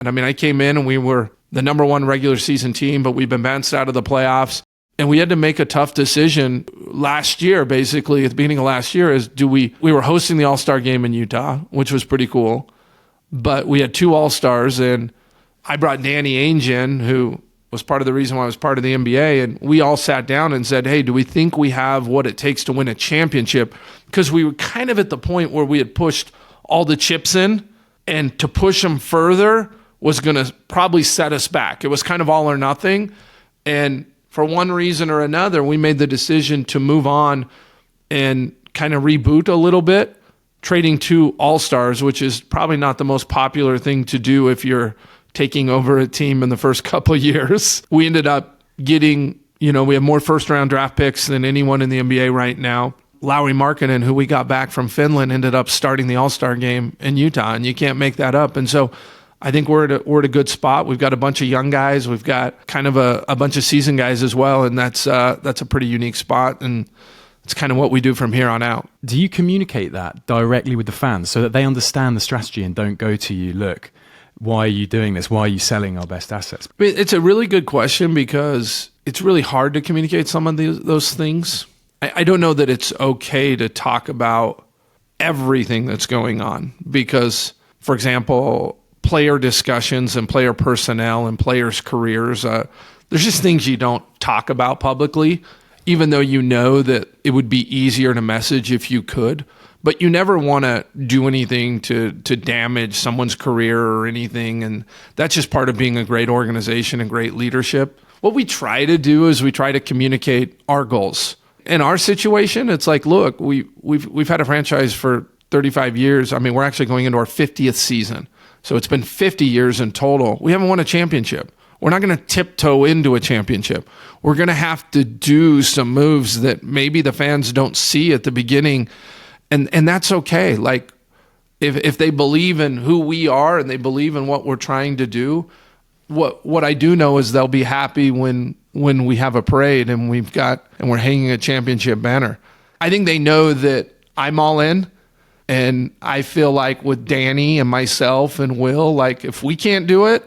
And I mean, I came in and we were the number one regular season team, but we've been bounced out of the playoffs. And we had to make a tough decision last year, basically, at the beginning of last year, we were hosting the All-Star game in Utah, which was pretty cool. But we had 2 All-Stars, and I brought Danny Ainge in, who was part of the reason why I was part of the NBA, and we all sat down and said, hey, do we think we have what it takes to win a championship? Because we were kind of at the point where we had pushed all the chips in, and to push them further was going to probably set us back. It was kind of all or nothing, and for one reason or another, we made the decision to move on and kind of reboot a little bit, trading 2 All-Stars, which is probably not the most popular thing to do if you're taking over a team in the first couple of years. We ended up getting, we have more first-round draft picks than anyone in the NBA right now. Lauri Markkanen, who we got back from Finland, ended up starting the All-Star game in Utah, and you can't make that up. And so I think we're at a good spot. We've got a bunch of young guys. We've got kind of a bunch of seasoned guys as well, and that's a pretty unique spot, and it's kind of what we do from here on out. Do you communicate that directly with the fans so that they understand the strategy and don't go to you, look, why are you doing this? Why are you selling our best assets? It's a really good question because it's really hard to communicate some of those things. I don't know that it's okay to talk about everything that's going on because, for example, player discussions and player personnel and players' careers, there's just things you don't talk about publicly, even though you know that it would be easier to message if you could. But you never want to do anything to damage someone's career or anything, and that's just part of being a great organization and great leadership. What we try to do is we try to communicate our goals. In our situation, it's like, look, we've had a franchise for 35 years. I mean, we're actually going into our 50th season. So it's been 50 years in total. We haven't won a championship. We're not going to tiptoe into a championship. We're going to have to do some moves that maybe the fans don't see at the beginning. And that's okay. Like, if they believe in who we are and they believe in what we're trying to do, what I do know is they'll be happy when we have a parade and we're hanging a championship banner. I think they know that I'm all in. And I feel like with Danny and myself and Will, like if we can't do it,